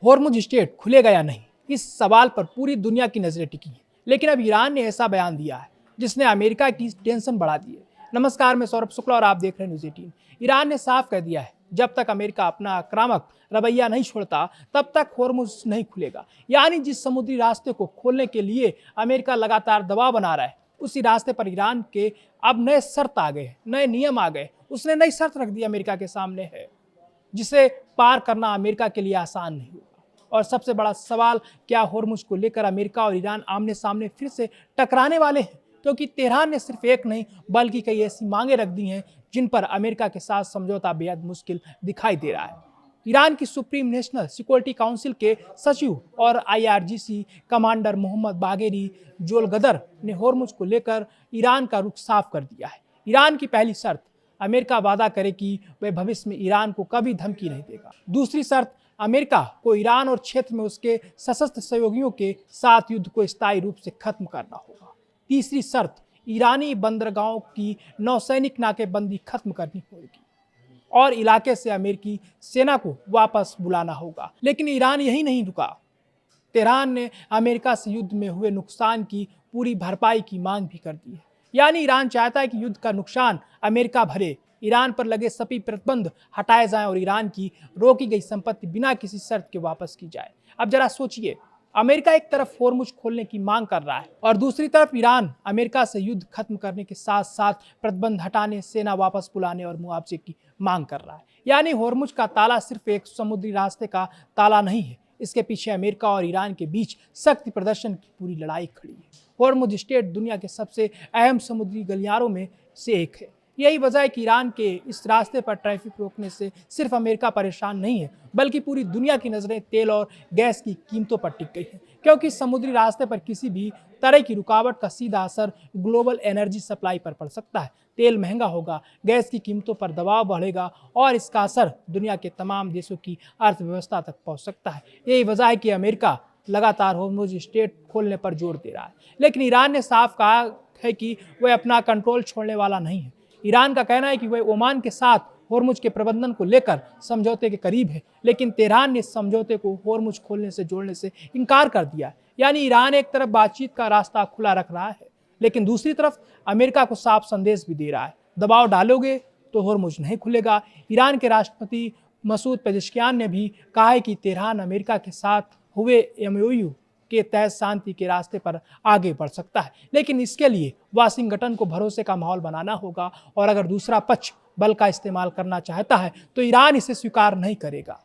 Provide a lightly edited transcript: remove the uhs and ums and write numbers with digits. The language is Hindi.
होर्मुज स्ट्रेट खुलेगा या नहीं, इस सवाल पर पूरी दुनिया की नजरें टिकी हैं। लेकिन अब ईरान ने ऐसा बयान दिया है जिसने अमेरिका की टेंशन बढ़ा दी है। नमस्कार, मैं सौरभ शुक्ला और आप देख रहे हैं न्यूज़ 18। ईरान ने साफ कह दिया है, जब तक अमेरिका अपना आक्रामक रवैया नहीं छोड़ता तब तक होर्मुज नहीं खुलेगा। यानी जिस समुद्री रास्ते को खोलने के लिए अमेरिका लगातार दबाव बना रहा है, उसी रास्ते पर ईरान के अब नए शर्त आ गए, नए नियम आ गए। उसने नई शर्त रख दी अमेरिका के सामने है, जिसे पार करना अमेरिका के लिए आसान नहीं होगा। और सबसे बड़ा सवाल, क्या होर्मुज को लेकर अमेरिका और ईरान आमने सामने फिर से टकराने वाले हैं? क्योंकि तेहरान ने सिर्फ एक नहीं बल्कि कई ऐसी मांगे रख दी हैं जिन पर अमेरिका के साथ समझौता बेहद मुश्किल दिखाई दे रहा है। ईरान की सुप्रीम नेशनल सिक्योरिटी काउंसिल के सचिव और IRGC कमांडर मोहम्मद बागेरी जोलगदर ने होर्मुज को लेकर ईरान का रुख साफ कर दिया है। ईरान की पहली शर्त, अमेरिका वादा करे कि वह भविष्य में ईरान को कभी धमकी नहीं देगा। दूसरी शर्त, अमेरिका को ईरान और क्षेत्र में उसके सशस्त्र सहयोगियों के साथ युद्ध को स्थायी रूप से खत्म करना होगा। तीसरी शर्त, ईरानी बंदरगाहों की नौसैनिक नाकेबंदी खत्म करनी होगी और इलाके से अमेरिकी सेना को वापस बुलाना होगा। लेकिन ईरान यही नहीं रुका। तेहरान ने अमेरिका से युद्ध में हुए नुकसान की पूरी भरपाई की मांग भी कर दी है। यानी ईरान चाहता है कि युद्ध का नुकसान अमेरिका भरे, ईरान पर लगे सभी प्रतिबंध हटाए जाएं और ईरान की रोकी गई संपत्ति बिना किसी शर्त के वापस की जाए। अब जरा सोचिए, अमेरिका एक तरफ होर्मुज खोलने की मांग कर रहा है और दूसरी तरफ ईरान अमेरिका से युद्ध खत्म करने के साथ साथ प्रतिबंध हटाने, सेना वापस बुलाने और मुआवजे की मांग कर रहा है। यानी होर्मुज का ताला सिर्फ एक समुद्री रास्ते का ताला नहीं है, इसके पीछे अमेरिका और ईरान के बीच शक्ति प्रदर्शन की पूरी लड़ाई खड़ी है। होर्मुज स्ट्रेट दुनिया के सबसे अहम समुद्री गलियारों में से एक है। यही वजह है कि ईरान के इस रास्ते पर ट्रैफिक रोकने से सिर्फ अमेरिका परेशान नहीं है, बल्कि पूरी दुनिया की नज़रें तेल और गैस की कीमतों पर टिक गई हैं। क्योंकि समुद्री रास्ते पर किसी भी तरह की रुकावट का सीधा असर ग्लोबल एनर्जी सप्लाई पर पड़ सकता है। तेल महंगा होगा, गैस की कीमतों पर दबाव बढ़ेगा और इसका असर दुनिया के तमाम देशों की अर्थव्यवस्था तक पहुँच सकता है। यही वजह है कि अमेरिका लगातार होर्मुज स्ट्रेट खोलने पर जोर दे रहा है। लेकिन ईरान ने साफ कहा है कि वह अपना कंट्रोल छोड़ने वाला नहीं है। ईरान का कहना है कि वह ओमान के साथ होर्मुज के प्रबंधन को लेकर समझौते के करीब है, लेकिन तेहरान ने इस समझौते को होर्मुज खोलने से जोड़ने से इनकार कर दिया है। यानी ईरान एक तरफ बातचीत का रास्ता खुला रख रहा है, लेकिन दूसरी तरफ अमेरिका को साफ संदेश भी दे रहा है, दबाव डालोगे तो होर्मुज नहीं खुलेगा। ईरान के राष्ट्रपति मसूद पेजेश्कियान ने भी कहा है कि तेहरान अमेरिका के साथ हुए MOU के तहत शांति के रास्ते पर आगे बढ़ सकता है, लेकिन इसके लिए वाशिंगटन को भरोसे का माहौल बनाना होगा और अगर दूसरा पक्ष बल का इस्तेमाल करना चाहता है तो ईरान इसे स्वीकार नहीं करेगा।